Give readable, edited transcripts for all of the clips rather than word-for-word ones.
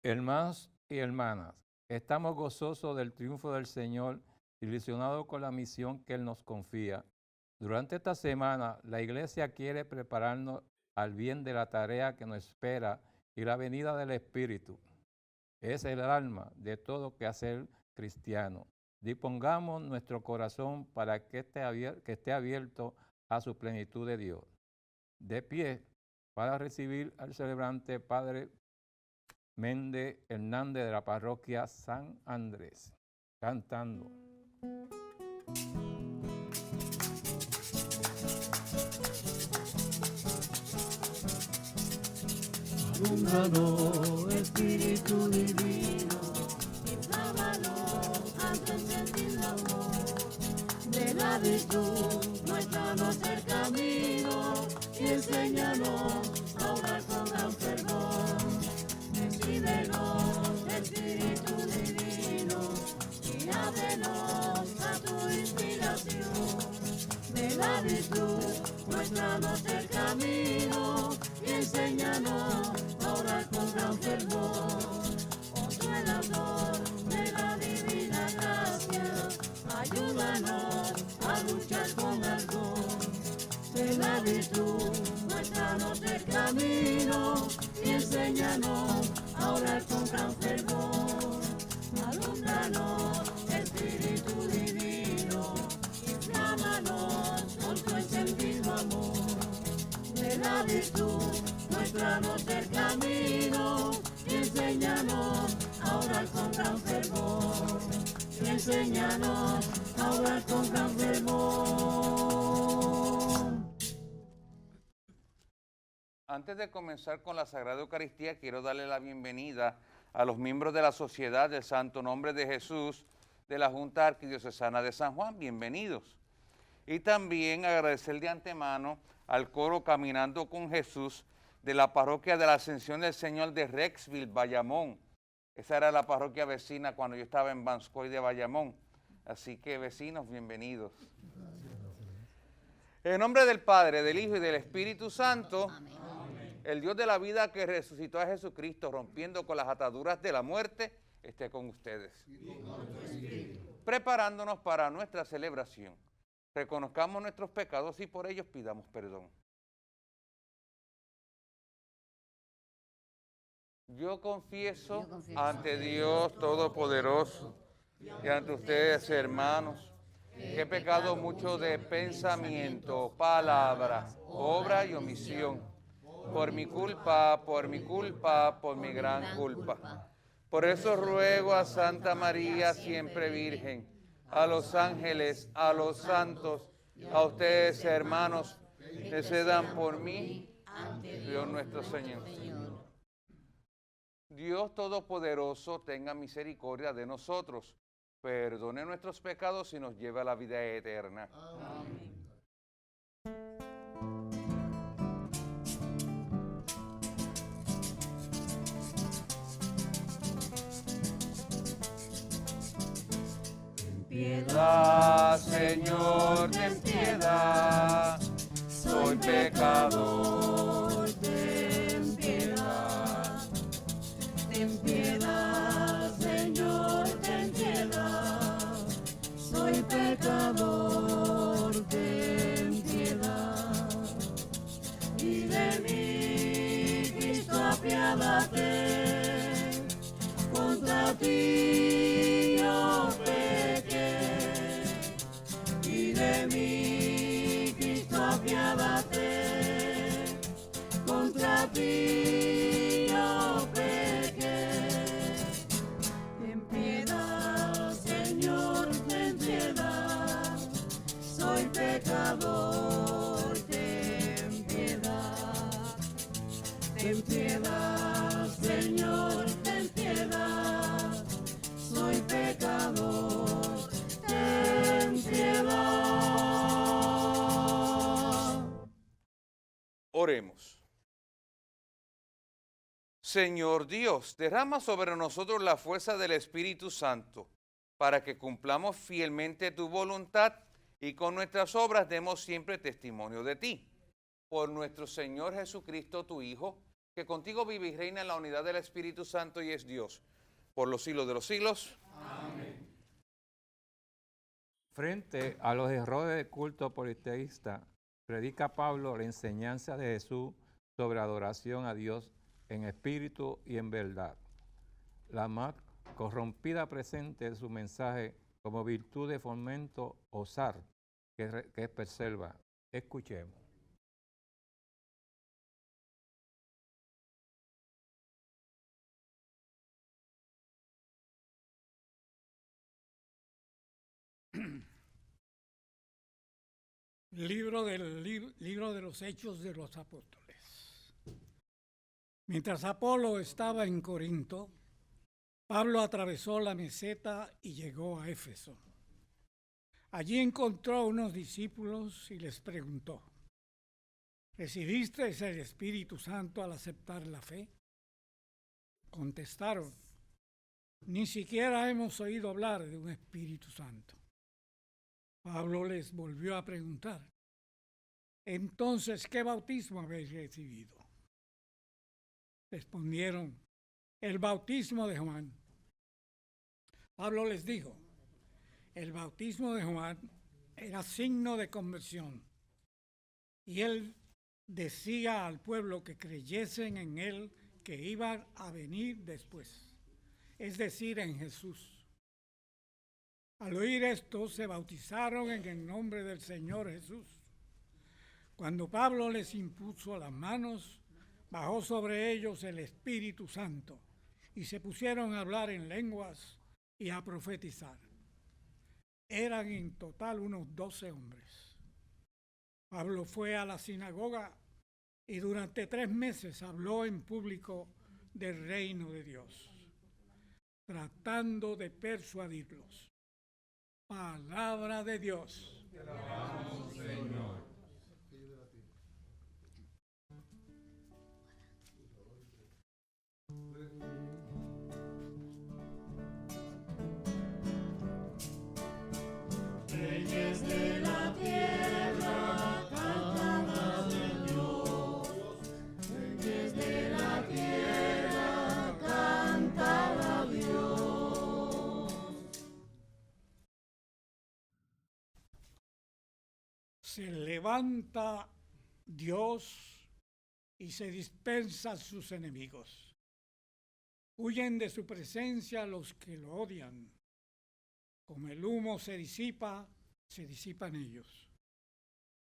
Hermanos y hermanas, estamos gozosos del triunfo del Señor, ilusionados con la misión que Él nos confía. Durante esta semana, la Iglesia quiere prepararnos al bien de la tarea que nos espera y la venida del Espíritu. Es el alma de todo quehacer cristiano. Dispongamos nuestro corazón para que esté abierto a su plenitud de Dios. De pie para recibir al celebrante Padre Méndez Hernández de la parroquia San Andrés, cantando. Alúmbranos, Espíritu Divino, inflámanos ante el sentir la voz de la virtud, muéstranos el camino y enséñanos a orar con gran fervor. Recíbenos, Espíritu Divino, y ábrenos a tu inspiración. De la virtud, muéstranos el camino y enséñanos a orar con gran fervor. Consuelador de la divina gracia, ayúdanos a luchar con ardor. De la virtud, muéstranos el camino y enséñanos a orar con gran fervor. Alúmbranos, Espíritu Divino, inflámanos con tu encendido amor. De la virtud, muéstranos el camino y enséñanos a orar con gran fervor. Y enséñanos a orar con gran fervor. Antes de comenzar con la Sagrada Eucaristía, quiero darle la bienvenida a los miembros de la Sociedad del Santo Nombre de Jesús de la Junta Arquidiocesana de San Juan. Bienvenidos. Y también agradecer de antemano al coro Caminando con Jesús de la Parroquia de la Ascensión del Señor de Rexville, Bayamón. Esa era la parroquia vecina cuando yo estaba en Vanscoy de Bayamón. Así que vecinos, bienvenidos. En nombre del Padre, del Hijo y del Espíritu Santo, amén. El Dios de la vida que resucitó a Jesucristo, rompiendo con las ataduras de la muerte, esté con ustedes. Preparándonos para nuestra celebración, reconozcamos nuestros pecados y por ellos pidamos perdón. Yo confieso ante Dios Todopoderoso y ante ustedes, hermanos, que he pecado mucho de pensamiento, palabra, obra y omisión. Por mi culpa, por mi gran culpa. Por eso ruego a Santa María, siempre Virgen, a los ángeles, a los santos, a ustedes, hermanos, intercedan por mí, Dios nuestro Señor. Dios Todopoderoso tenga misericordia de nosotros, perdone nuestros pecados y nos lleve a la vida eterna. Amén. Piedad, Señor, ten piedad, soy pecador, ten piedad. Ten piedad, Señor, ten piedad, soy pecador, ten piedad. Y de mí, Cristo, apiádate, contra ti yo pequé. Y de mí, Cristo, apiádate, contra ti yo pequé. Ten piedad, Señor, ten piedad, soy pecador, ten piedad. Ten piedad, Señor, ten piedad, soy pecador, ten piedad. Oremos. Señor Dios, derrama sobre nosotros la fuerza del Espíritu Santo, para que cumplamos fielmente tu voluntad y con nuestras obras demos siempre testimonio de ti. Por nuestro Señor Jesucristo, tu Hijo, que contigo vive y reina en la unidad del Espíritu Santo y es Dios, por los siglos de los siglos. Amén. Frente a los errores del culto politeísta, predica Pablo la enseñanza de Jesús sobre adoración a Dios en espíritu y en verdad. La más corrompida presente de su mensaje como virtud de fomento osar, que es preserva. Escuchemos. Libro de los Hechos de los Apóstoles. Mientras Apolo estaba en Corinto, Pablo atravesó la meseta y llegó a Éfeso. Allí encontró unos discípulos y les preguntó: ¿recibisteis el Espíritu Santo al aceptar la fe? Contestaron: ni siquiera hemos oído hablar de un Espíritu Santo. Pablo les volvió a preguntar: entonces, ¿qué bautismo habéis recibido? Respondieron: el bautismo de Juan. Pablo les dijo: el bautismo de Juan era signo de conversión, y él decía al pueblo que creyesen en él que iba a venir después, es decir, en Jesús. Al oír esto, se bautizaron en el nombre del Señor Jesús. Cuando Pablo les impuso las manos, bajó sobre ellos el Espíritu Santo y se pusieron a hablar en lenguas y a profetizar. Eran en total unos 12 hombres. Pablo fue a la sinagoga y durante 3 meses habló en público del reino de Dios, tratando de persuadirlos. Palabra de Dios. Te alabamos, Señor. Reyes de la tierra, cantad de Dios. Reyes de la tierra, cantad a Dios. Se levanta Dios y se dispersan sus enemigos. Huyen de su presencia los que lo odian. Como el humo se disipan ellos.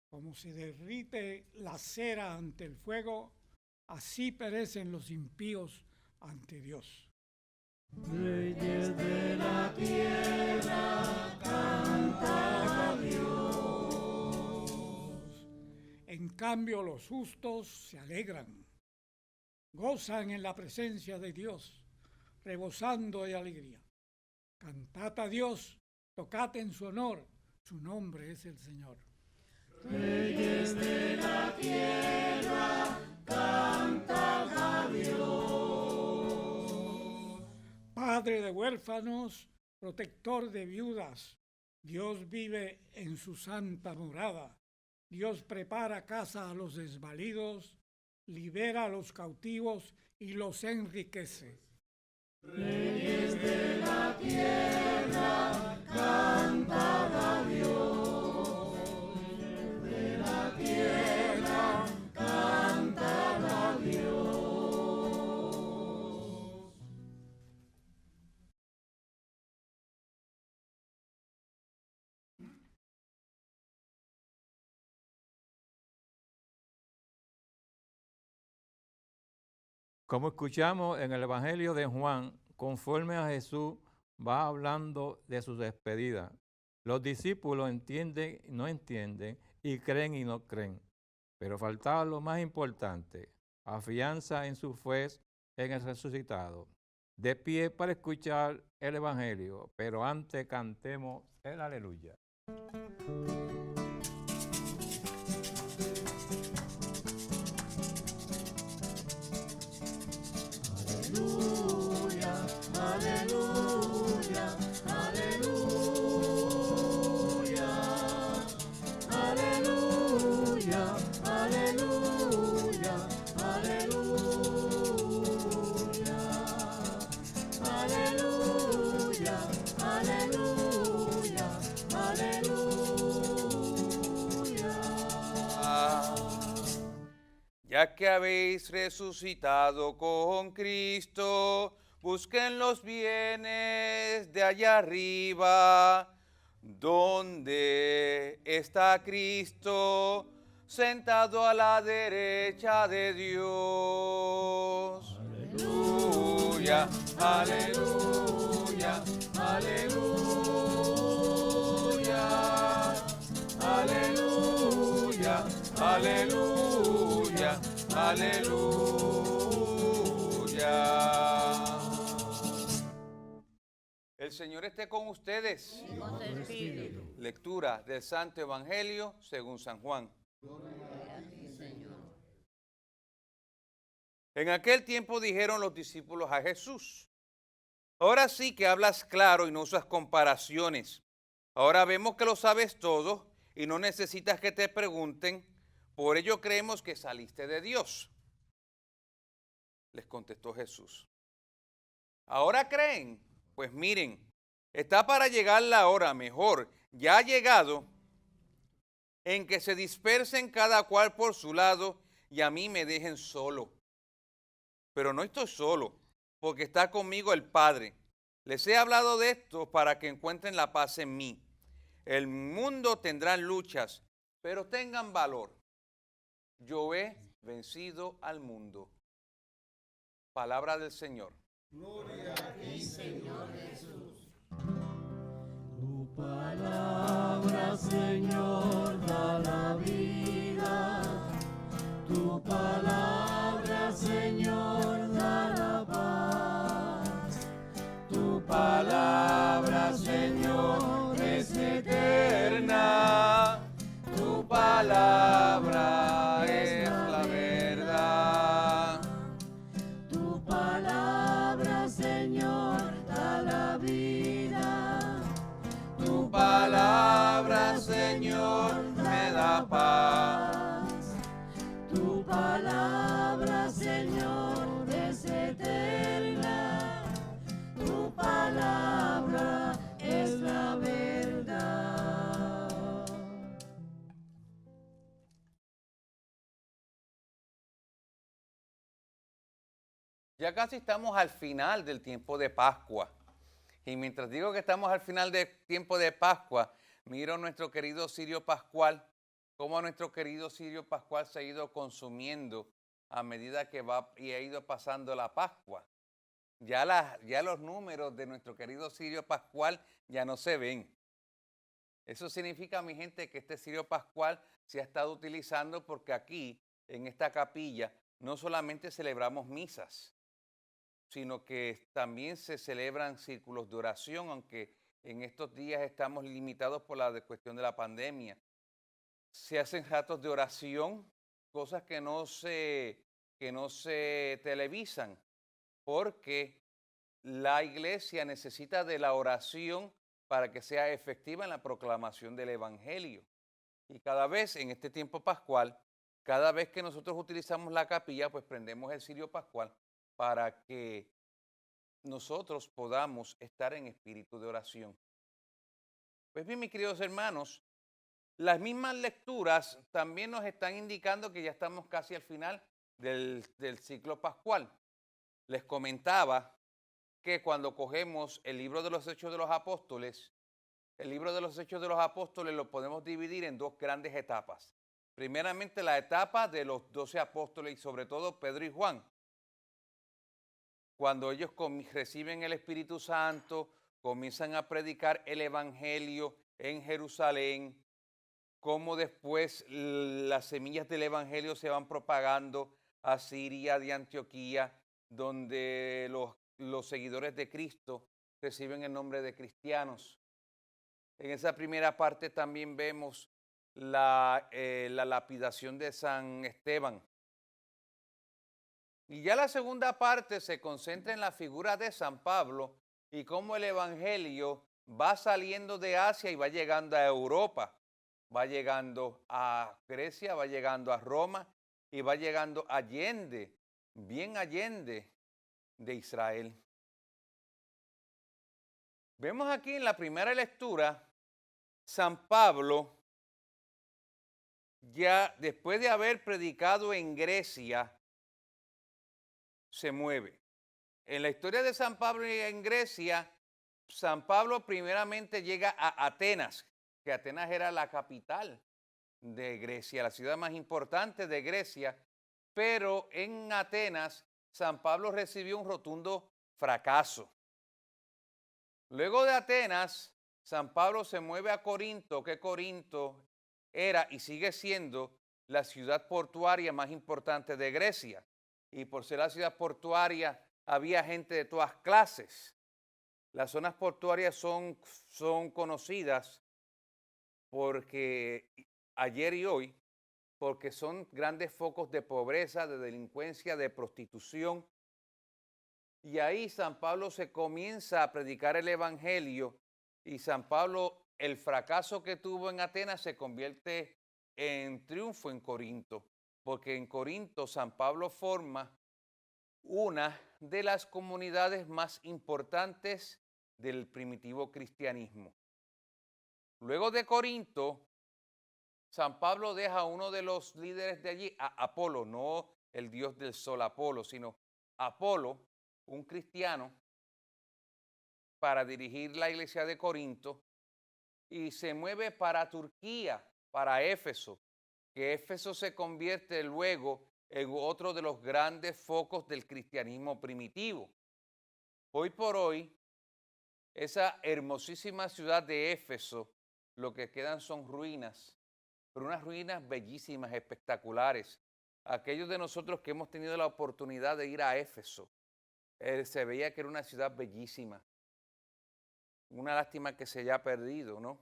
Como se derrite la cera ante el fuego, así perecen los impíos ante Dios. Reyes de la tierra, cantad a Dios. En cambio, los justos se alegran, gozan en la presencia de Dios, rebosando de alegría. Cantad a Dios, tocad en su honor, su nombre es el Señor. Reyes de la tierra, cantad a Dios. Padre de huérfanos, protector de viudas, Dios vive en su santa morada. Dios prepara casa a los desvalidos, libera a los cautivos y los enriquece. Reyes de la tierra, cantad a Dios. De la tierra, cantad a Dios. Como escuchamos en el Evangelio de Juan, conforme a Jesús va hablando de su despedida. Los discípulos entienden y no entienden, y creen y no creen. Pero faltaba lo más importante, afianza en su fe en el resucitado. De pie para escuchar el Evangelio, pero antes cantemos el aleluya. Aleluya, aleluya, aleluya, aleluya, aleluya, aleluya. Ya que habéis resucitado con Cristo, busquen los bienes de allá arriba, donde está Cristo, sentado a la derecha de Dios. Aleluya, aleluya, aleluya, aleluya, aleluya, aleluya. El Señor esté con ustedes. Y con tu espíritu. Lectura del Santo Evangelio según San Juan. Gloria a ti, Señor. En aquel tiempo dijeron los discípulos a Jesús: ahora sí que hablas claro y no usas comparaciones. Ahora vemos que lo sabes todo y no necesitas que te pregunten. Por ello creemos que saliste de Dios. Les contestó Jesús: ¿ahora creen? Pues miren, está para llegar la hora, mejor, ya ha llegado, en que se dispersen cada cual por su lado y a mí me dejen solo. Pero no estoy solo, porque está conmigo el Padre. Les he hablado de esto para que encuentren la paz en mí. El mundo tendrá luchas, pero tengan valor. Yo he vencido al mundo. Palabra del Señor. Gloria a ti, Señor Jesús. Tu palabra, Señor, da la vida. Tu palabra, Señor, da la paz. Tu palabra, Señor, es eterna. Tu palabra es la verdad. Tu palabra, Señor, da la vida. Tu palabra, Señor, me da paz. Tu palabra, Señor, es eterna. Tu palabra es la verdad. Ya casi estamos al final del tiempo de Pascua. Y mientras digo que estamos al final del tiempo de Pascua, miro a nuestro querido cirio pascual, cómo nuestro querido cirio pascual se ha ido consumiendo a medida que va y ha ido pasando la Pascua. Ya los números de nuestro querido cirio pascual ya no se ven. Eso significa, mi gente, que este cirio pascual se ha estado utilizando porque aquí, en esta capilla, no solamente celebramos misas, sino que también se celebran círculos de oración, aunque en estos días estamos limitados por la cuestión de la pandemia. Se hacen ratos de oración, cosas que no se televisan, porque la iglesia necesita de la oración para que sea efectiva en la proclamación del Evangelio. Y cada vez en este tiempo pascual, cada vez que nosotros utilizamos la capilla, pues prendemos el cirio pascual para que nosotros podamos estar en espíritu de oración. Pues bien, mis queridos hermanos, las mismas lecturas también nos están indicando que ya estamos casi al final del ciclo pascual. Les comentaba que cuando cogemos el libro de los Hechos de los Apóstoles, el libro de los Hechos de los Apóstoles lo podemos dividir en dos grandes etapas. Primeramente, la etapa de los 12 apóstoles y sobre todo Pedro y Juan. Cuando ellos reciben el Espíritu Santo, comienzan a predicar el Evangelio en Jerusalén, cómo después las semillas del Evangelio se van propagando a Siria de Antioquía, donde los seguidores de Cristo reciben el nombre de cristianos. En esa primera parte también vemos la lapidación de San Esteban. Y ya la segunda parte se concentra en la figura de San Pablo y cómo el Evangelio va saliendo de Asia y va llegando a Europa, va llegando a Grecia, va llegando a Roma y va llegando allende, bien allende de Israel. Vemos aquí en la primera lectura, San Pablo ya después de haber predicado en Grecia, se mueve. En la historia de San Pablo en Grecia, San Pablo primeramente llega a Atenas, que Atenas era la capital de Grecia, la ciudad más importante de Grecia, pero en Atenas San Pablo recibió un rotundo fracaso. Luego de Atenas, San Pablo se mueve a Corinto, que Corinto era y sigue siendo la ciudad portuaria más importante de Grecia. Y por ser la ciudad portuaria, había gente de todas clases. Las zonas portuarias son conocidas porque ayer y hoy, porque son grandes focos de pobreza, de delincuencia, de prostitución. Y ahí San Pablo se comienza a predicar el evangelio y San Pablo, el fracaso que tuvo en Atenas se convierte en triunfo en Corinto, porque en Corinto San Pablo forma una de las comunidades más importantes del primitivo cristianismo. Luego de Corinto, San Pablo deja a uno de los líderes de allí, a Apolo, no el dios del sol Apolo, sino Apolo, un cristiano, para dirigir la iglesia de Corinto, y se mueve para Turquía, para Éfeso, que Éfeso se convierte luego en otro de los grandes focos del cristianismo primitivo. Hoy por hoy, esa hermosísima ciudad de Éfeso, lo que quedan son ruinas, pero unas ruinas bellísimas, espectaculares. Aquellos de nosotros que hemos tenido la oportunidad de ir a Éfeso, se veía que era una ciudad bellísima. Una lástima que se haya perdido, ¿no?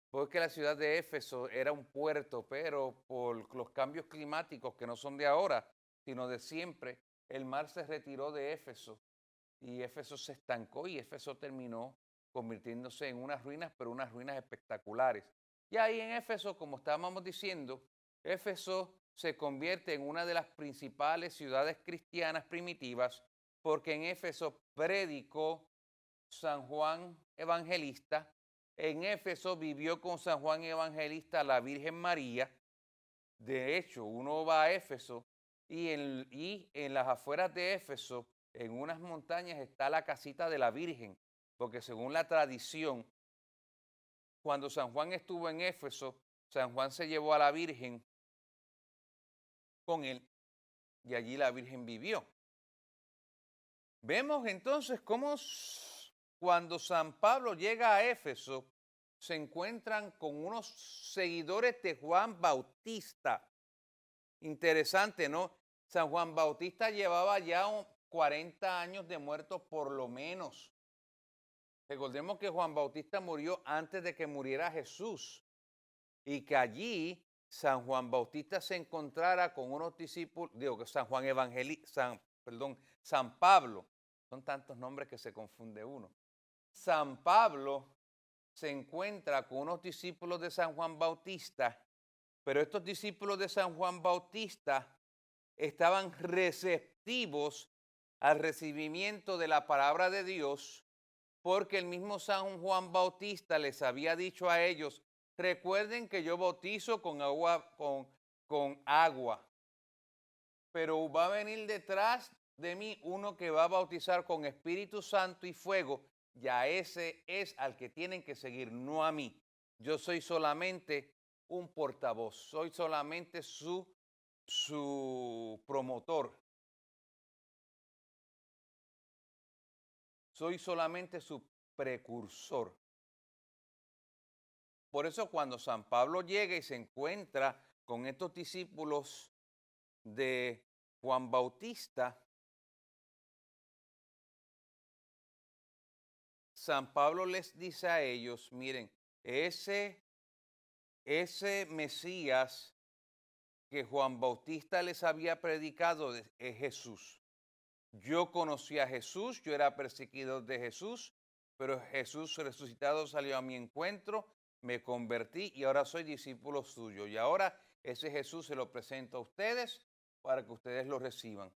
Porque la ciudad de Éfeso era un puerto, pero por los cambios climáticos que no son de ahora, sino de siempre, el mar se retiró de Éfeso y Éfeso se estancó y Éfeso terminó convirtiéndose en unas ruinas, pero unas ruinas espectaculares. Y ahí en Éfeso, como estábamos diciendo, Éfeso se convierte en una de las principales ciudades cristianas primitivas porque en Éfeso predicó San Juan Evangelista. En Éfeso vivió con San Juan Evangelista la Virgen María. De hecho, uno va a Éfeso y en las afueras de Éfeso, en unas montañas, está la casita de la Virgen, porque según la tradición, cuando San Juan estuvo en Éfeso, San Juan se llevó a la Virgen con él y allí la Virgen vivió. Vemos entonces cómo cuando San Pablo llega a Éfeso, se encuentran con unos seguidores de Juan Bautista. Interesante, ¿no? San Juan Bautista llevaba ya 40 años de muerto por lo menos. Recordemos que Juan Bautista murió antes de que muriera Jesús y que allí San Juan Bautista se encontrara con unos discípulos, digo que San Pablo, son tantos nombres que se confunde uno. San Pablo se encuentra con unos discípulos de San Juan Bautista, pero estos discípulos de San Juan Bautista estaban receptivos al recibimiento de la palabra de Dios, porque el mismo San Juan Bautista les había dicho a ellos: recuerden que yo bautizo con agua, pero va a venir detrás de mí uno que va a bautizar con Espíritu Santo y fuego. Ya ese es al que tienen que seguir, no a mí. Yo soy solamente un portavoz, soy solamente su promotor. Soy solamente su precursor. Por eso cuando San Pablo llega y se encuentra con estos discípulos de Juan Bautista, San Pablo les dice a ellos: miren, ese Mesías que Juan Bautista les había predicado es Jesús. Yo conocí a Jesús, yo era perseguidor de Jesús, pero Jesús resucitado salió a mi encuentro, me convertí y ahora soy discípulo suyo. Y ahora ese Jesús se lo presento a ustedes para que ustedes lo reciban.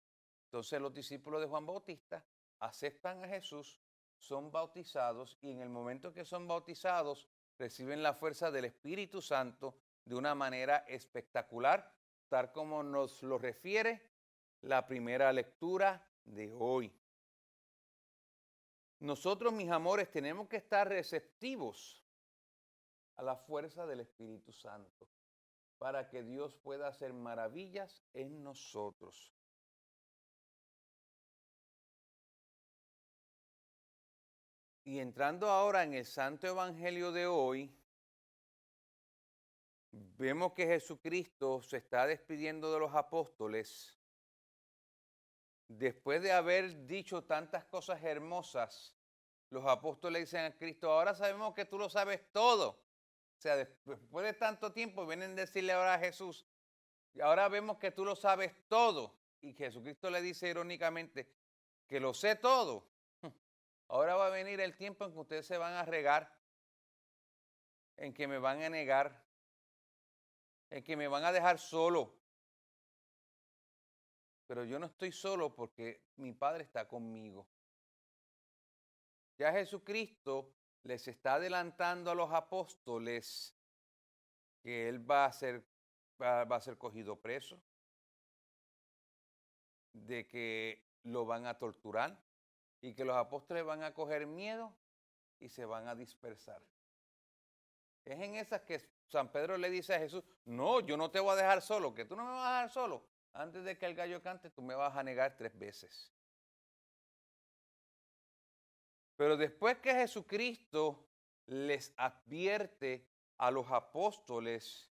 Entonces los discípulos de Juan Bautista aceptan a Jesús, son bautizados y en el momento que son bautizados reciben la fuerza del Espíritu Santo de una manera espectacular, tal como nos lo refiere la primera lectura de hoy. Nosotros, mis amores, tenemos que estar receptivos a la fuerza del Espíritu Santo para que Dios pueda hacer maravillas en nosotros. Y entrando ahora en el Santo Evangelio de hoy, vemos que Jesucristo se está despidiendo de los apóstoles después de haber dicho tantas cosas hermosas. Los apóstoles dicen a Cristo, ahora sabemos que tú lo sabes todo. O sea, después de tanto tiempo vienen a decirle ahora a Jesús, y ahora vemos que tú lo sabes todo. Y Jesucristo le dice irónicamente, que lo sé todo. Ahora va a venir el tiempo en que ustedes se van a regar, en que me van a negar, en que me van a dejar solo. Pero yo no estoy solo porque mi Padre está conmigo. Ya Jesucristo les está adelantando a los apóstoles que Él va a ser cogido preso, de que lo van a torturar y que los apóstoles van a coger miedo y se van a dispersar. Es en esas que San Pedro le dice a Jesús, no, yo no te voy a dejar solo, que tú no me vas a dejar solo. Antes de que el gallo cante, tú me vas a negar 3 veces. Pero después que Jesucristo les advierte a los apóstoles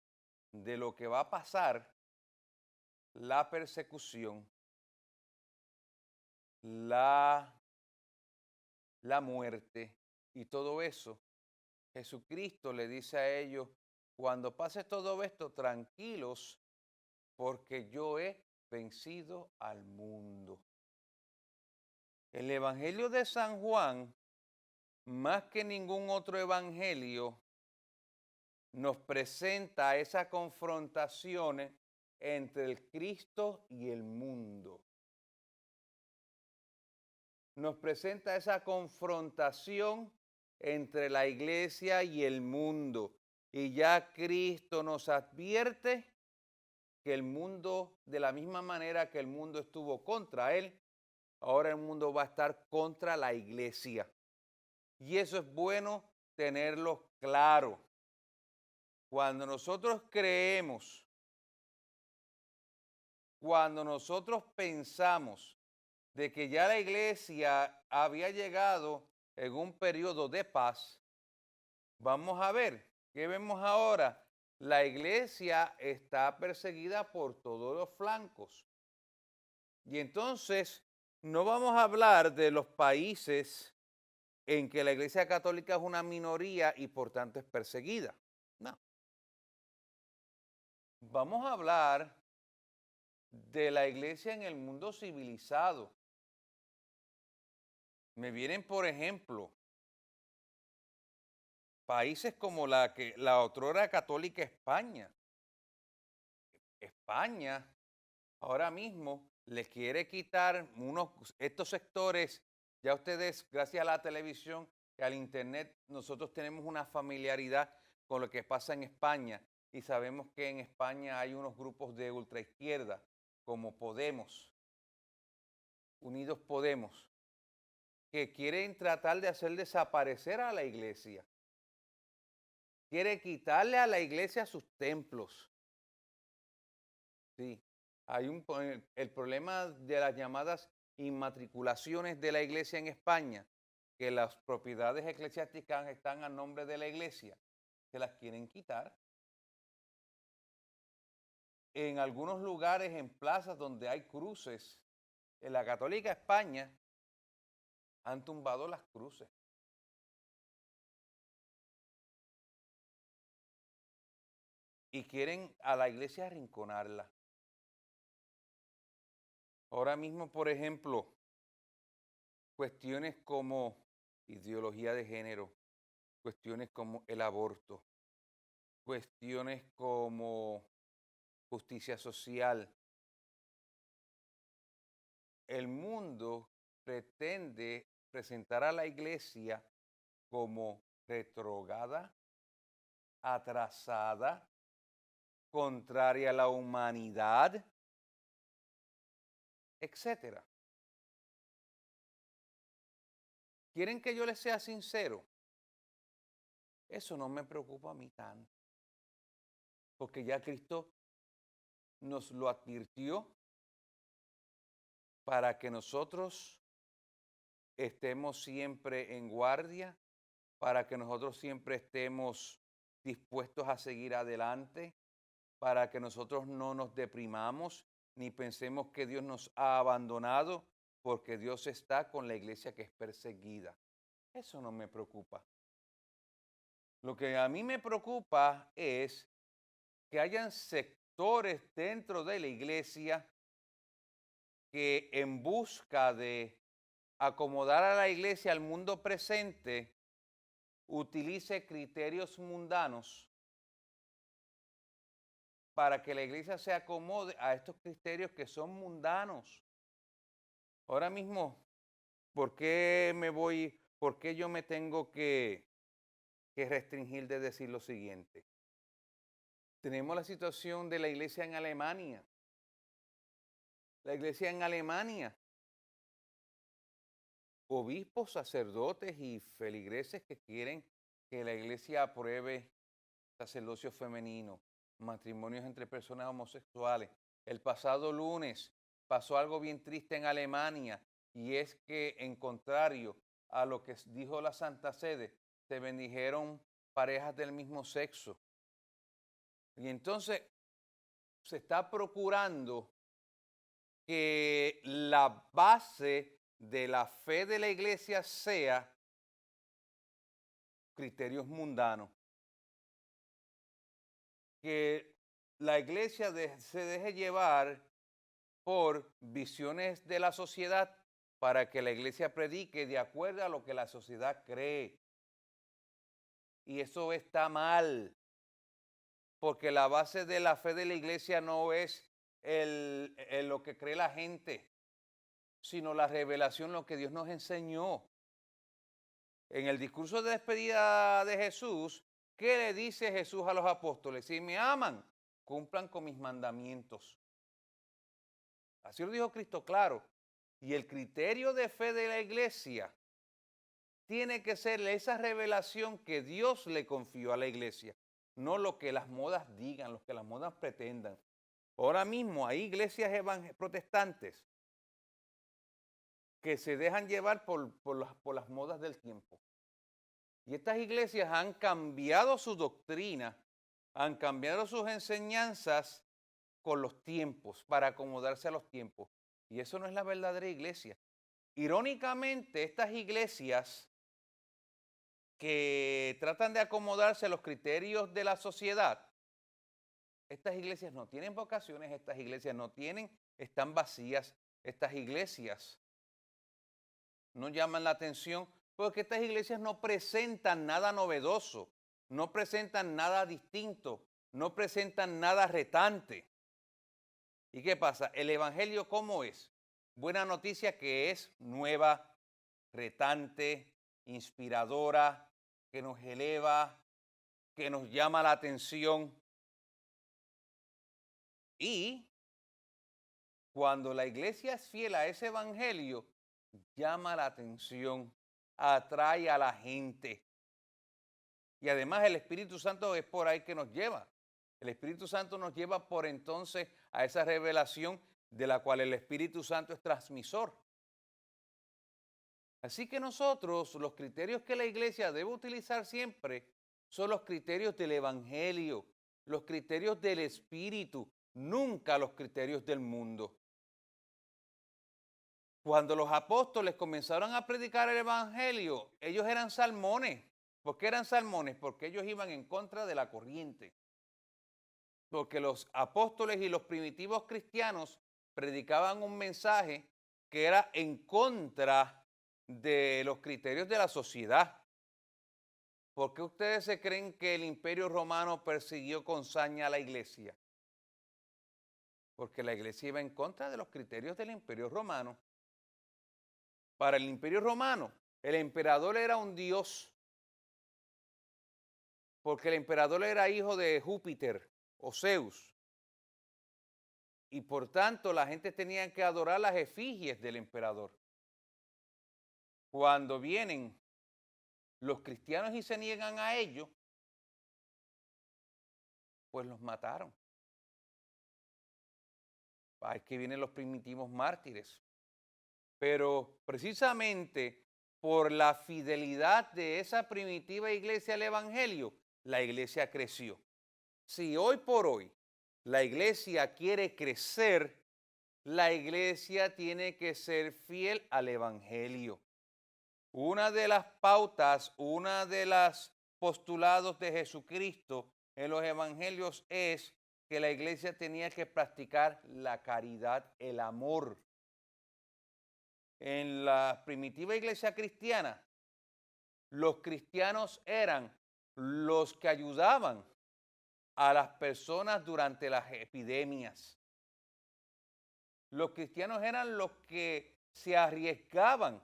de lo que va a pasar, la persecución, la muerte y todo eso, Jesucristo le dice a ellos, cuando pase todo esto, tranquilos, porque yo he vencido al mundo. El Evangelio de San Juan, más que ningún otro evangelio, nos presenta esa confrontación entre el Cristo y el mundo. Nos presenta esa confrontación entre la iglesia y el mundo. Y ya Cristo nos advierte que el mundo, de la misma manera que el mundo estuvo contra él, ahora el mundo va a estar contra la iglesia. Y eso es bueno tenerlo claro. Cuando nosotros creemos, cuando nosotros pensamos de que ya la iglesia había llegado en un periodo de paz, vamos a ver, ¿qué vemos ahora? La iglesia está perseguida por todos los flancos. Y entonces no vamos a hablar de los países en que la iglesia católica es una minoría y por tanto es perseguida. No. Vamos a hablar de la iglesia en el mundo civilizado. Me vienen, por ejemplo, países como la otrora católica España. España ahora mismo le quiere quitar estos sectores. Ya ustedes, gracias a la televisión y al internet, nosotros tenemos una familiaridad con lo que pasa en España y sabemos que en España hay unos grupos de ultraizquierda como Podemos, Unidos Podemos, que quieren tratar de hacer desaparecer a la iglesia. Quiere quitarle a la iglesia sus templos. Sí, hay el problema de las llamadas inmatriculaciones de la iglesia en España, que las propiedades eclesiásticas están a nombre de la iglesia, se las quieren quitar. En algunos lugares, en plazas donde hay cruces, en la Católica España, han tumbado las cruces. Y quieren a la iglesia arrinconarla. Ahora mismo, por ejemplo, cuestiones como ideología de género, cuestiones como el aborto, cuestiones como justicia social. El mundo pretende presentar a la iglesia como retrógrada, atrasada, contraria a la humanidad, etcétera. ¿Quieren que yo les sea sincero? Eso no me preocupa a mí tanto, porque ya Cristo nos lo advirtió para que nosotros estemos siempre en guardia, para que nosotros siempre estemos dispuestos a seguir adelante, para que nosotros no nos deprimamos ni pensemos que Dios nos ha abandonado, porque Dios está con la iglesia que es perseguida. Eso no me preocupa. Lo que a mí me preocupa es que hayan sectores dentro de la iglesia que en busca de acomodar a la iglesia al mundo presente, utilice criterios mundanos para que la iglesia se acomode a estos criterios que son mundanos. Ahora mismo, ¿por qué yo me tengo que restringir de decir lo siguiente? Tenemos la situación de la iglesia en Alemania. La iglesia en Alemania, obispos, sacerdotes y feligreses que quieren que la iglesia apruebe sacerdocio femenino, matrimonios entre personas homosexuales. El pasado lunes pasó algo bien triste en Alemania, y es que, en contrario a lo que dijo la Santa Sede, se bendijeron parejas del mismo sexo. Y entonces se está procurando que la base de la fe de la iglesia sea criterios mundanos. Que la iglesia se deje llevar por visiones de la sociedad para que la iglesia predique de acuerdo a lo que la sociedad cree. Y eso está mal, porque la base de la fe de la iglesia no es lo que cree la gente, sino la revelación, lo que Dios nos enseñó. En el discurso de despedida de Jesús, ¿qué le dice Jesús a los apóstoles? Si me aman, cumplan con mis mandamientos. Así lo dijo Cristo, claro. Y el criterio de fe de la iglesia tiene que ser esa revelación que Dios le confió a la iglesia, no lo que las modas digan, lo que las modas pretendan. Ahora mismo hay iglesias protestantes que se dejan llevar por las modas del tiempo. Y estas iglesias han cambiado su doctrina, han cambiado sus enseñanzas con los tiempos, para acomodarse a los tiempos. Y eso no es la verdadera iglesia. Irónicamente, estas iglesias que tratan de acomodarse a los criterios de la sociedad, estas iglesias no tienen vocaciones, estas iglesias están vacías, estas iglesias no llaman la atención, porque estas iglesias no presentan nada novedoso, no presentan nada distinto, no presentan nada retante. ¿Y qué pasa? ¿El evangelio cómo es? Buena noticia que es nueva, retante, inspiradora, que nos eleva, que nos llama la atención. Y cuando la iglesia es fiel a ese evangelio, llama la atención, atrae a la gente. Y además el Espíritu Santo es por ahí que nos lleva. El Espíritu Santo nos lleva por entonces a esa revelación de la cual el Espíritu Santo es transmisor. Así que nosotros, los criterios que la iglesia debe utilizar siempre son los criterios del evangelio, los criterios del Espíritu, nunca los criterios del mundo. Cuando los apóstoles comenzaron a predicar el evangelio, ellos eran salmones. ¿Por qué eran salmones? Porque ellos iban en contra de la corriente. Porque los apóstoles y los primitivos cristianos predicaban un mensaje que era en contra de los criterios de la sociedad. ¿Por qué ustedes se creen que el Imperio Romano persiguió con saña a la iglesia? Porque la iglesia iba en contra de los criterios del Imperio Romano. Para el Imperio Romano, el emperador era un dios, porque el emperador era hijo de Júpiter, o Zeus. Y por tanto la gente tenía que adorar las efigies del emperador. Cuando vienen los cristianos y se niegan a ello, pues los mataron. Ahí que vienen los primitivos mártires. Pero precisamente por la fidelidad de esa primitiva iglesia al evangelio, la iglesia creció. Si hoy por hoy la iglesia quiere crecer, la iglesia tiene que ser fiel al evangelio. Una de las pautas, una de los postulados de Jesucristo en los evangelios es que la iglesia tenía que practicar la caridad, el amor. En la primitiva iglesia cristiana, los cristianos eran los que ayudaban a las personas durante las epidemias. Los cristianos eran los que se arriesgaban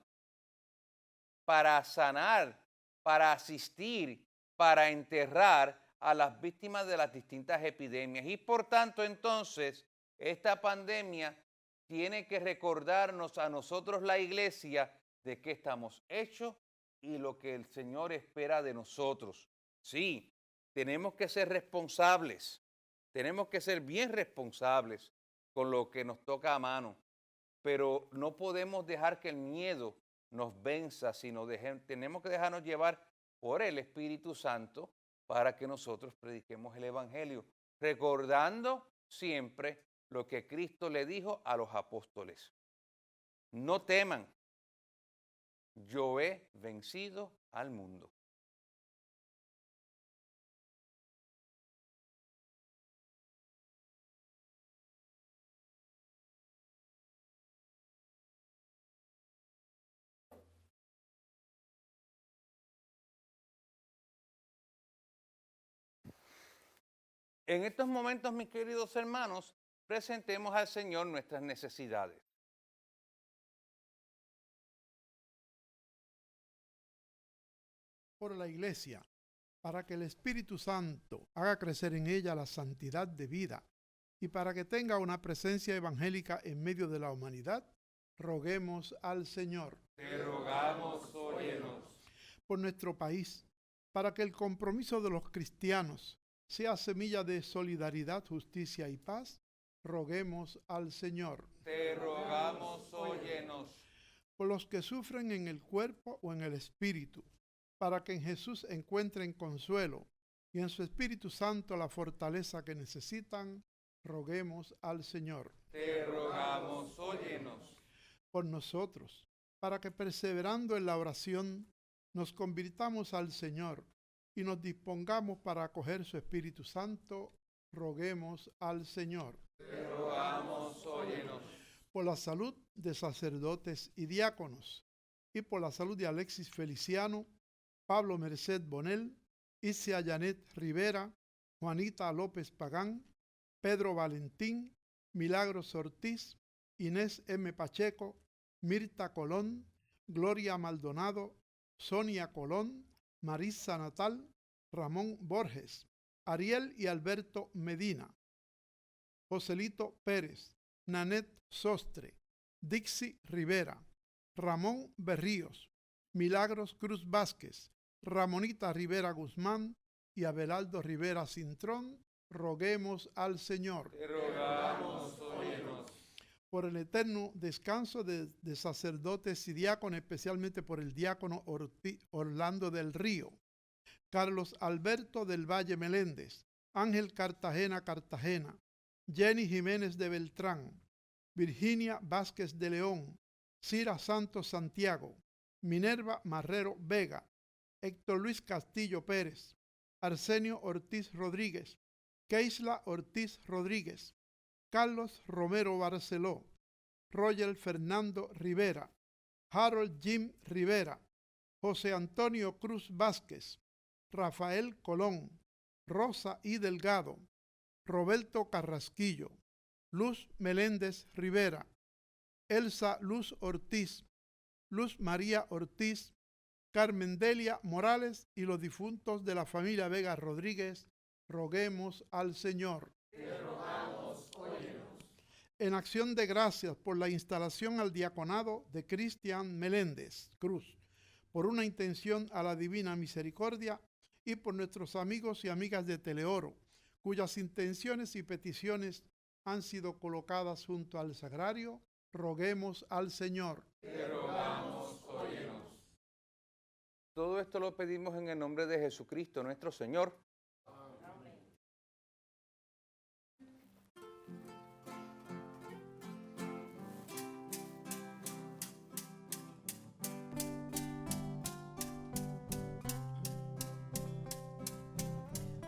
para sanar, para asistir, para enterrar a las víctimas de las distintas epidemias. Y por tanto, entonces, esta pandemia tiene que recordarnos a nosotros, la iglesia, de qué estamos hechos y lo que el Señor espera de nosotros. Sí, tenemos que ser responsables, tenemos que ser bien responsables con lo que nos toca a mano, pero no podemos dejar que el miedo nos venza, sino tenemos que dejarnos llevar por el Espíritu Santo para que nosotros prediquemos el Evangelio, recordando siempre lo que Cristo le dijo a los apóstoles. No teman, yo he vencido al mundo. En estos momentos, mis queridos hermanos, presentemos al Señor nuestras necesidades. Por la iglesia, para que el Espíritu Santo haga crecer en ella la santidad de vida y para que tenga una presencia evangélica en medio de la humanidad, roguemos al Señor. Te rogamos, óyenos. Por nuestro país, para que el compromiso de los cristianos sea semilla de solidaridad, justicia y paz, roguemos al Señor. Te rogamos, óyenos. Por los que sufren en el cuerpo o en el espíritu, para que en Jesús encuentren consuelo y en su Espíritu Santo la fortaleza que necesitan, roguemos al Señor. Te rogamos, óyenos. Por nosotros, para que perseverando en la oración nos convirtamos al Señor y nos dispongamos para acoger su Espíritu Santo, roguemos al Señor. Te rogamos, óyenos. Por la salud de sacerdotes y diáconos, y por la salud de Alexis Feliciano, Pablo Merced Bonel, Isia Janet Rivera, Juanita López Pagán, Pedro Valentín, Milagros Ortiz, Inés M. Pacheco, Mirta Colón, Gloria Maldonado, Sonia Colón, Marisa Natal, Ramón Borges, Ariel y Alberto Medina, Joselito Pérez, Nanet Sostre, Dixie Rivera, Ramón Berríos, Milagros Cruz Vázquez, Ramonita Rivera Guzmán y Abelardo Rivera Cintrón, roguemos al Señor. Te rogamos, óyenos. Por el eterno descanso de sacerdotes y diáconos, especialmente por el diácono Orlando del Río, Carlos Alberto del Valle Meléndez, Ángel Cartagena Cartagena, Jenny Jiménez de Beltrán, Virginia Vázquez de León, Cira Santos Santiago, Minerva Marrero Vega, Héctor Luis Castillo Pérez, Arsenio Ortiz Rodríguez, Keisla Ortiz Rodríguez, Carlos Romero Barceló, Roger Fernando Rivera, Harold Jim Rivera, José Antonio Cruz Vázquez, Rafael Colón, Rosa I. Delgado, Roberto Carrasquillo, Luz Meléndez Rivera, Elsa Luz Ortiz, Luz María Ortiz, Carmen Delia Morales y los difuntos de la familia Vega Rodríguez, Roguemos al Señor. En acción de gracias por la instalación al diaconado de Cristian Meléndez Cruz, por una intención a la divina misericordia y por nuestros amigos y amigas de Teleoro, cuyas intenciones y peticiones han sido colocadas junto al sagrario, roguemos al Señor. Te rogamos, óyenos. Todo esto lo pedimos en el nombre de Jesucristo, nuestro Señor.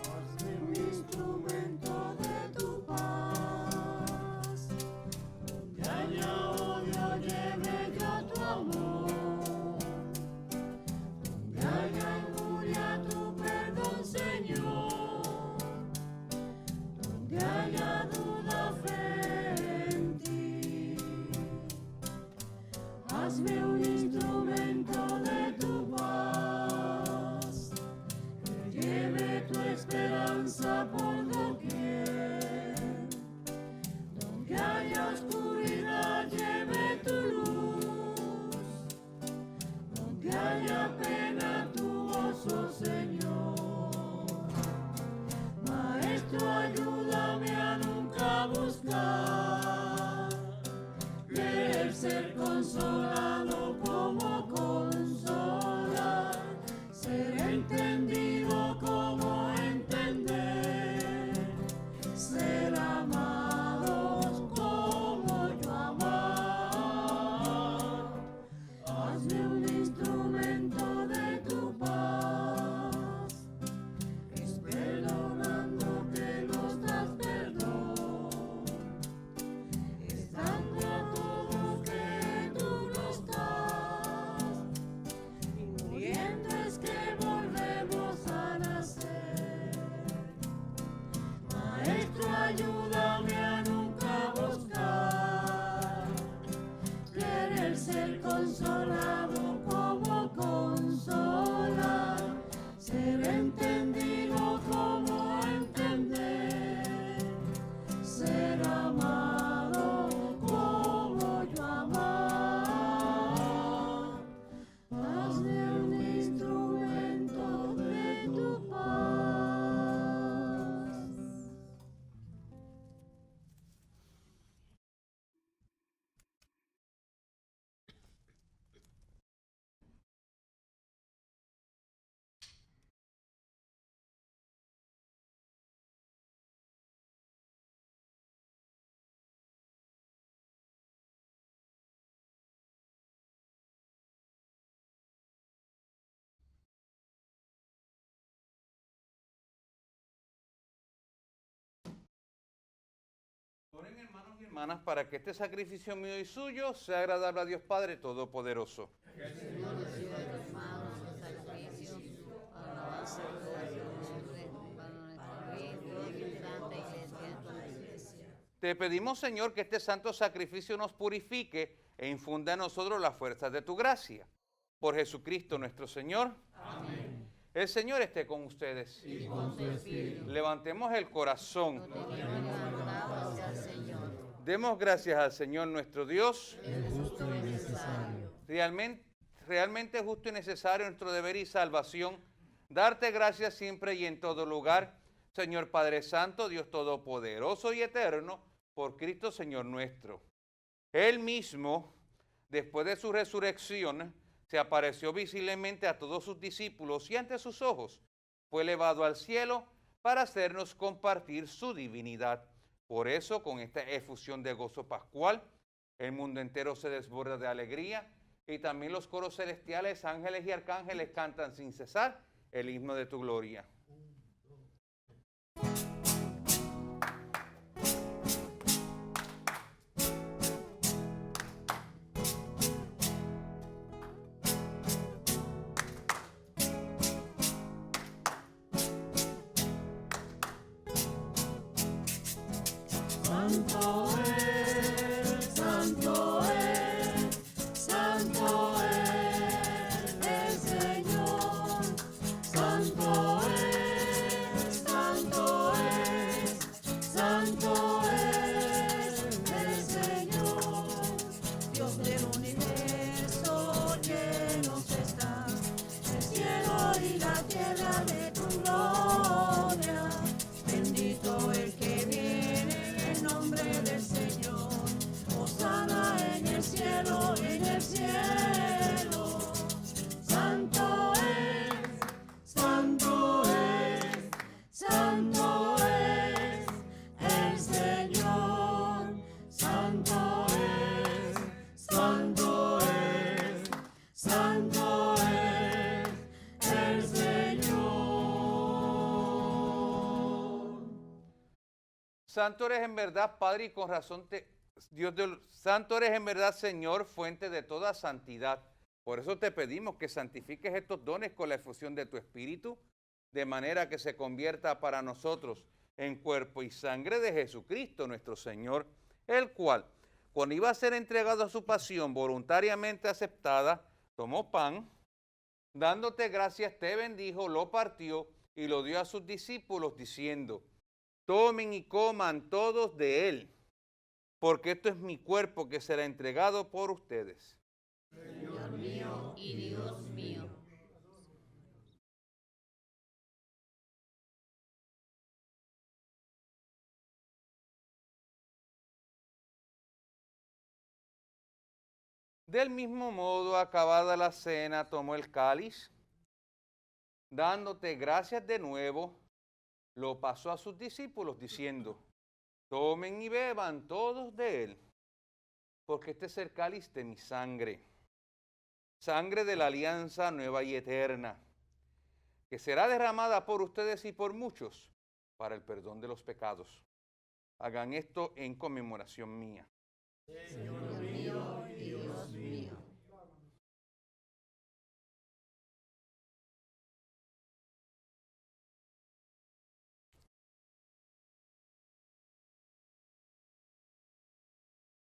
Hazme un instrumento de tu paz, donde haya odio lleve yo tu amor, donde haya injuria tu perdón, Señor, donde haya duda fe en ti. Hazme un instrumento de tu paz, que lleve tu esperanza por doquier, donde haya oscuridad lleve tu luz, donde haya pena tu gozo, Señor. Maestro, ayúdame a nunca buscar querer ser consolado como consolar, ser entendido como entender, ser amados como yo amar. Hazme un instrumento de tu paz, es perdonando que nos das perdón, es dando a todos que tú nos das, y muriendo es que volvemos a nacer. Maestro, ayúdame a nunca buscar querer ser consolado como consolar, ser entendido como entender, ser amado como yo amar. Hazme un instrumento de tu paz. Oren, hermanos y hermanas, para que este sacrificio mío y suyo sea agradable a Dios Padre Todopoderoso. Te pedimos, Señor, que este santo sacrificio nos purifique e infunda en nosotros las fuerzas de tu gracia. Por Jesucristo nuestro Señor. Amén. El Señor esté con ustedes. Y con tu espíritu. Levantemos el corazón. Lo tenemos levantado hacia el Señor. Demos gracias al Señor nuestro Dios. Es justo y necesario. Realmente justo y necesario nuestro deber y salvación. Darte gracias siempre y en todo lugar, Señor Padre Santo, Dios Todopoderoso y Eterno, por Cristo Señor nuestro. Él mismo, después de su resurrección, se apareció visiblemente a todos sus discípulos y ante sus ojos fue elevado al cielo para hacernos compartir su divinidad. Por eso, con esta efusión de gozo pascual, el mundo entero se desborda de alegría y también los coros celestiales, ángeles y arcángeles cantan sin cesar el himno de tu gloria. Santo es, santo es, santo es el Señor. Santo es. Santo eres en verdad, Padre, y con razón Santo eres en verdad, Señor, fuente de toda santidad. Por eso te pedimos que santifiques estos dones con la efusión de tu Espíritu, de manera que se convierta para nosotros en cuerpo y sangre de Jesucristo nuestro Señor, el cual, cuando iba a ser entregado a su pasión voluntariamente aceptada, tomó pan, dándote gracias, te bendijo, lo partió y lo dio a sus discípulos, diciendo: tomen y coman todos de él, porque esto es mi cuerpo que será entregado por ustedes. Señor mío y Dios mío. Del mismo modo, acabada la cena, tomó el cáliz, dándote gracias de nuevo, lo pasó a sus discípulos, diciendo: tomen y beban todos de él, porque este es el cáliz de mi sangre, sangre de la alianza nueva y eterna, que será derramada por ustedes y por muchos para el perdón de los pecados. Hagan esto en conmemoración mía. Señor mío y Dios mío.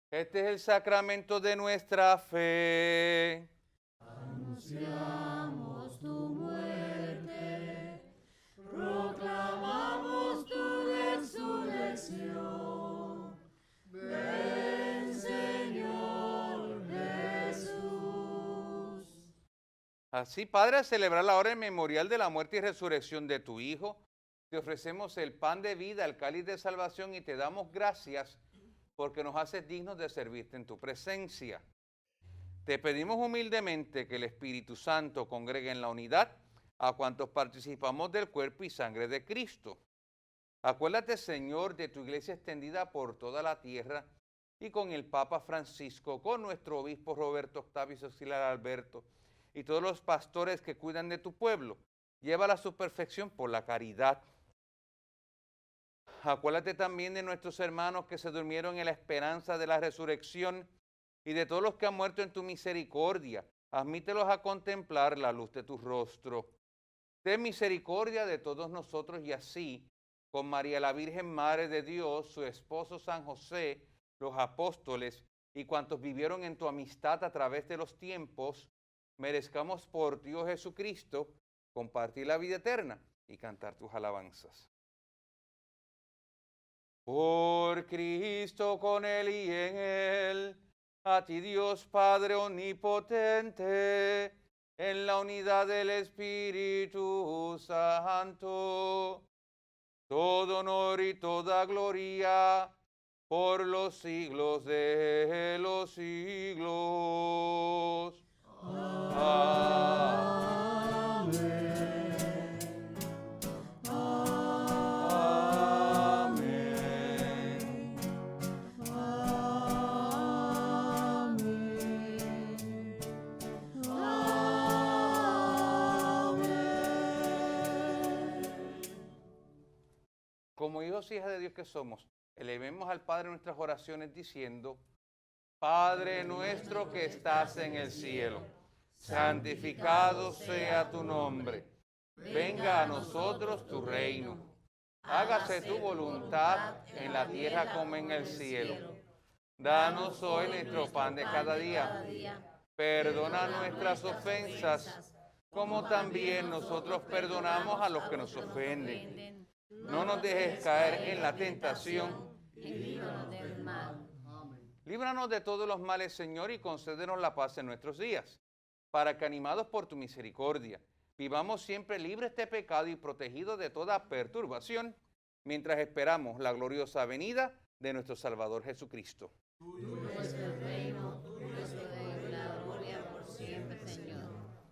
Este es el sacramento de nuestra fe. Anunciamos tu muerte, proclamamos tu resurrección. Ven, Señor Jesús. Así, Padre, al celebrar la hora memorial de la muerte y resurrección de tu Hijo, te ofrecemos el pan de vida, el cáliz de salvación, y te damos gracias porque nos haces dignos de servirte en tu presencia. Te pedimos humildemente que el Espíritu Santo congregue en la unidad a cuantos participamos del cuerpo y sangre de Cristo. Acuérdate, Señor, de tu iglesia extendida por toda la tierra y con el Papa Francisco, con nuestro obispo Roberto Octavio y su auxiliar Alberto, y todos los pastores que cuidan de tu pueblo. Llévala a su perfección por la caridad. Acuérdate también de nuestros hermanos que se durmieron en la esperanza de la resurrección y de todos los que han muerto en tu misericordia. Admítelos a contemplar la luz de tu rostro. Ten misericordia de todos nosotros y así, con María la Virgen Madre de Dios, su esposo San José, los apóstoles y cuantos vivieron en tu amistad a través de los tiempos, merezcamos por Dios Jesucristo compartir la vida eterna y cantar tus alabanzas. Por Cristo, con Él y en Él, a ti Dios Padre omnipotente, en la unidad del Espíritu Santo, todo honor y toda gloria por los siglos de los siglos. Amén. Como hijos y hijas de Dios que somos, elevemos al Padre nuestras oraciones diciendo: Padre nuestro que estás en el cielo, santificado sea tu nombre. Venga a nosotros tu reino. Hágase tu voluntad en la tierra como en el cielo. Danos hoy nuestro pan de cada día. Perdona nuestras ofensas, como también nosotros perdonamos a los que nos ofenden. No nos dejes caer en la tentación y líbranos del mal. Líbranos de todos los males, Señor, y concédenos la paz en nuestros días, para que, animados por tu misericordia, vivamos siempre libres de pecado y protegidos de toda perturbación, mientras esperamos la gloriosa venida de nuestro Salvador Jesucristo. Tuyo es el reino, tuyo es el poder y la gloria por siempre, Señor.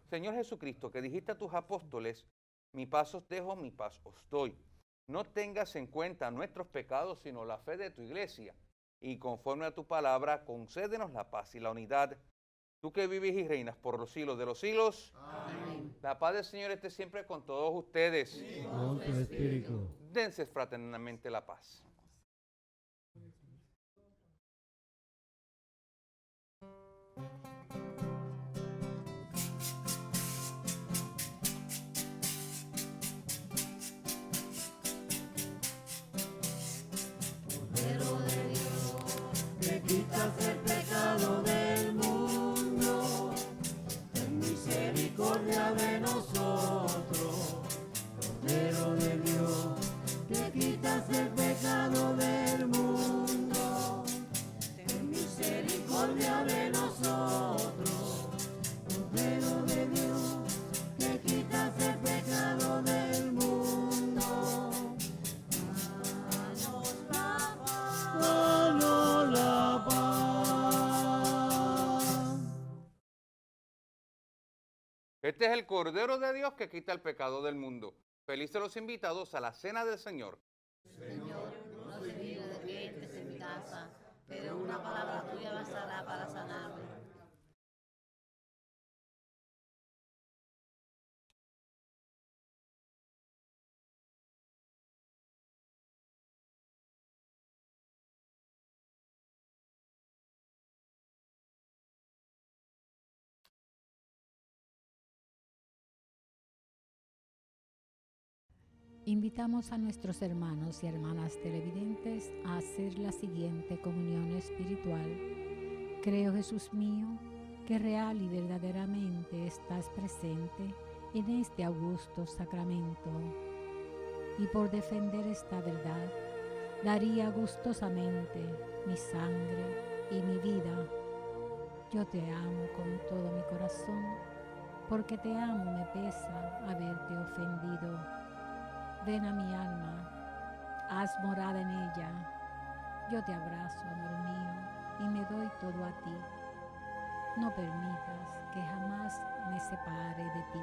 Señor Jesucristo, que dijiste a tus apóstoles: mi paz os dejo, mi paz os doy. No tengas en cuenta nuestros pecados, sino la fe de tu iglesia. Y conforme a tu palabra, concédenos la paz y la unidad. Tú que vives y reinas por los siglos de los siglos. Amén. La paz del Señor esté siempre con todos ustedes. Con tu espíritu. Dense fraternalmente la paz. Este es el Cordero de Dios que quita el pecado del mundo. Felices los invitados a la cena del Señor. Señor, no soy digno de que entres en mi casa, pero una palabra tuya bastará para sanarme. Invitamos a nuestros hermanos y hermanas televidentes a hacer la siguiente comunión espiritual. Creo, Jesús mío, que real y verdaderamente estás presente en este augusto sacramento. Y por defender esta verdad, daría gustosamente mi sangre y mi vida. Yo te amo con todo mi corazón, porque te amo me pesa haberte ofendido. Ven a mi alma, haz morada en ella. Yo te abrazo, amor mío, y me doy todo a ti. No permitas que jamás me separe de ti.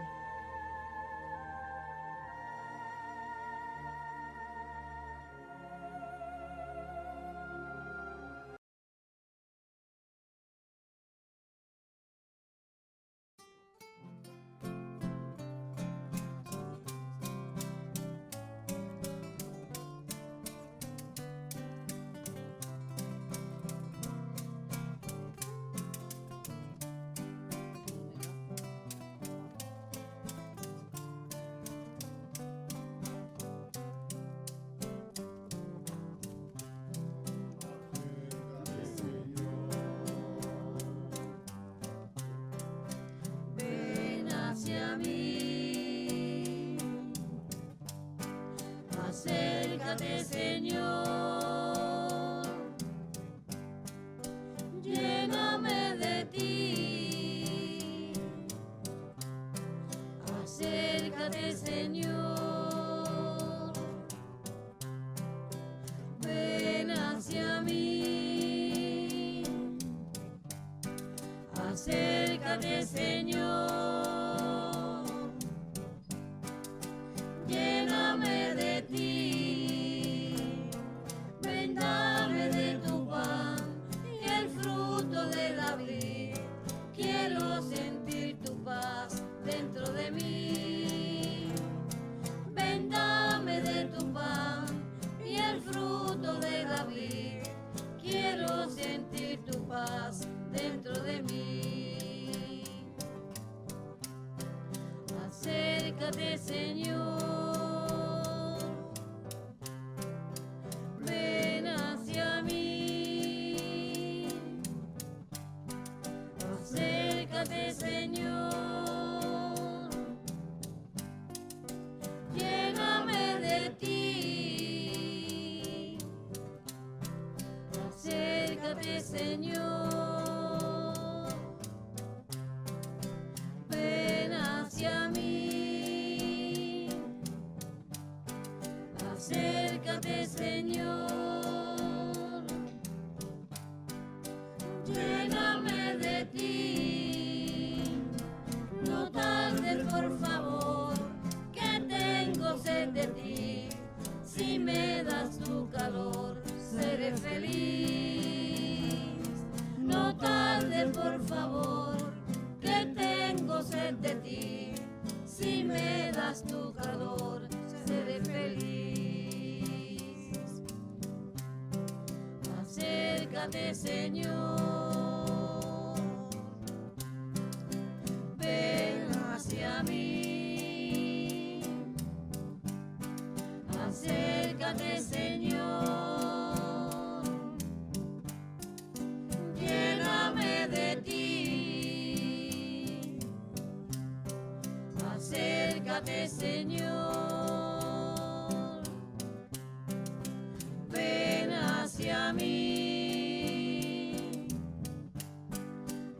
Ven hacia mí, acércate, Señor, lléname de ti, acércate, Señor, ven hacia mí, acércate, Señor, lléname de ti, ven, dame de tu pan y el fruto de la vid. Quiero sentir tu paz dentro de mí. Ven, dame de tu pan y el fruto de la vid. Quiero sentir tu paz dentro de mí. Acércate, Señor, ven hacia mí. Acércate, Señor, lléname de ti. Acércate, Señor, ven hacia mí. Acércate, Señor, lléname de ti. No tardes, por favor, que tengo sed de ti. Si me das tu calor, seré feliz. No tardes, por favor, que tengo sed de ti. Si me das tu calor, seré feliz. Acércate, Señor, ven hacia mí. Acércate, Señor, lléname de ti. Acércate, Señor, ven hacia mí.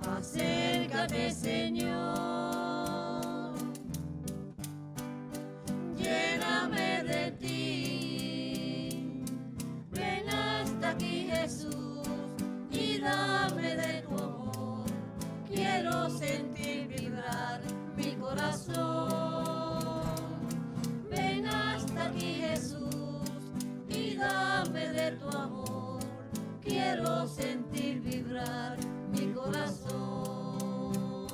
Acércate, Señor, lléname de ti. Ven hasta aquí, Jesús, y dame de tu amor. Quiero sentir vibrar mi corazón. corazón. Ven hasta aquí, Jesús, y dame de tu amor. Quiero sentir vibrar mi corazón.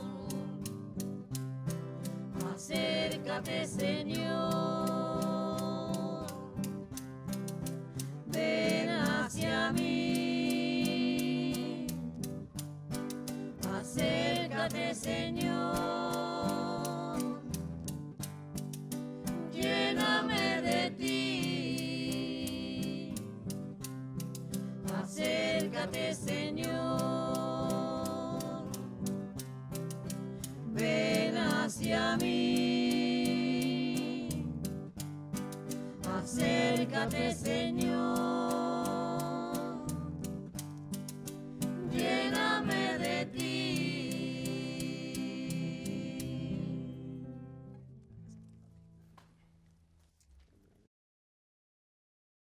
Acércate, Señor, ven hacia mí. Acércate, Señor, lléname de ti. Acércate, Señor, ven hacia mí. Acércate, Señor, lléname de ti.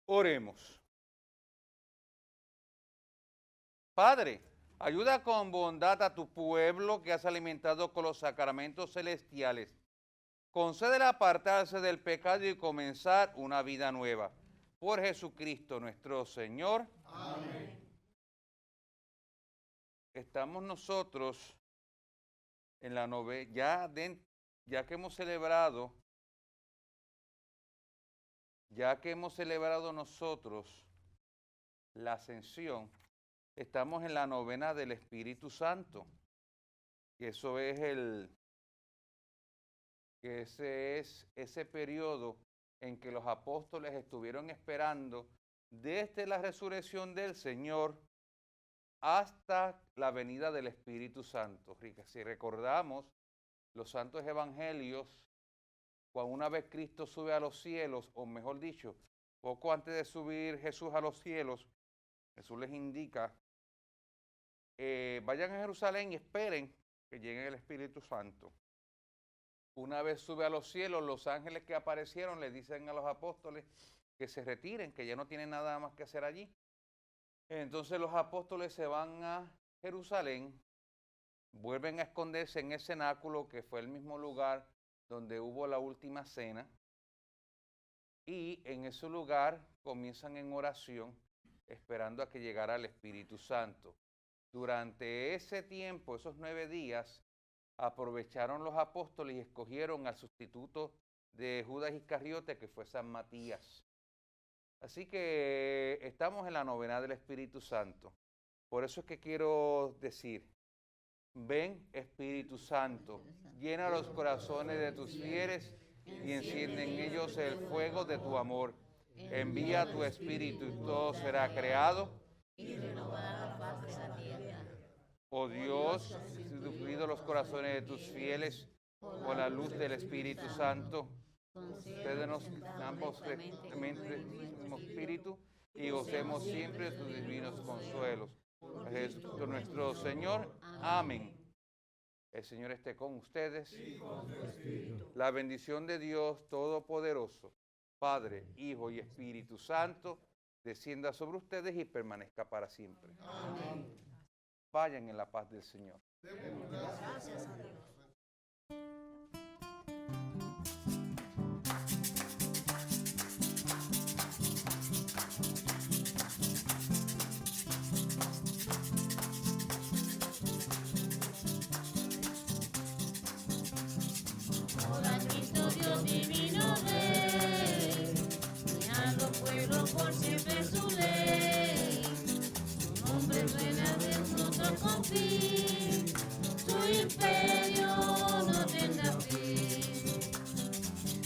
Oremos. Padre, ayuda con bondad a tu pueblo que has alimentado con los sacramentos celestiales. Concédele apartarse del pecado y comenzar una vida nueva. Por Jesucristo nuestro Señor. Amén. Estamos nosotros en la novena, ya que hemos celebrado nosotros la ascensión, estamos en la novena del Espíritu Santo. Y eso es ese periodo en que los apóstoles estuvieron esperando desde la resurrección del Señor hasta la venida del Espíritu Santo. Si recordamos los santos evangelios, cuando una vez Cristo sube a los cielos, o mejor dicho, poco antes de subir Jesús a los cielos, Jesús les indica, vayan a Jerusalén y esperen que llegue el Espíritu Santo. Una vez sube a los cielos, los ángeles que aparecieron le dicen a los apóstoles que se retiren, que ya no tienen nada más que hacer allí. Entonces los apóstoles se van a Jerusalén, vuelven a esconderse en el cenáculo, que fue el mismo lugar donde hubo la última cena, y en ese lugar comienzan en oración, esperando a que llegara el Espíritu Santo. Durante ese tiempo, esos 9 días, aprovecharon los apóstoles y escogieron al sustituto de Judas Iscariote, que fue San Matías. Así que estamos en la novena del Espíritu Santo. Por eso es que quiero decir, ven Espíritu Santo, llena los corazones de tus fieles y enciende en ellos el fuego de tu amor. Envía tu Espíritu y todo será creado. Y renovará la faz de la tierra. Oh Dios, instruido los corazones de tus fieles con la luz del Espíritu Santo, concédenos ambos rectamente el mismo Espíritu y gocemos siempre de tus divinos consuelos. Por Jesucristo nuestro Señor. Amén. El Señor esté con ustedes. La bendición de Dios Todopoderoso, Padre, Hijo y Espíritu Santo, descienda sobre ustedes y permanezca para siempre. Amén. Vayan en la paz del Señor. Gracias a Dios. Hola Cristo Dios divino Rey, guiando pueblo por siempre su ley. Su nombre suena de nosotros con fin, su imperio no tendrá fin.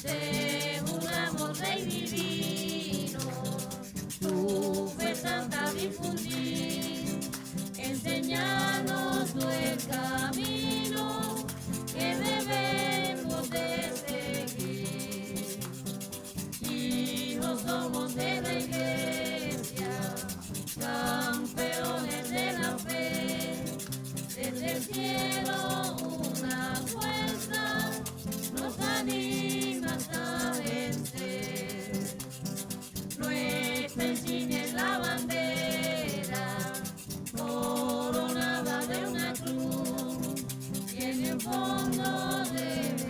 Te juramos Rey divino, tu fe santa difundir, enseñanos el camino que debemos de seguir. Hijos somos de la iglesia, campeones de la fe, desde el cielo una fuerza nos anima hasta vencer. Nuestra insignia es la bandera, coronada de una cruz, y en el fondo de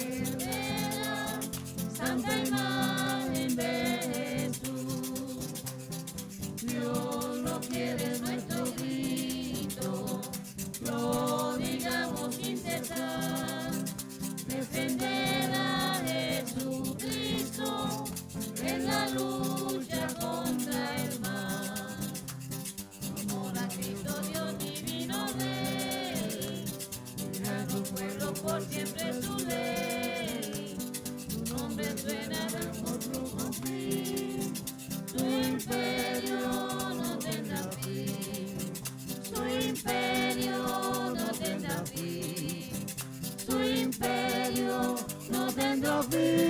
tenga fin.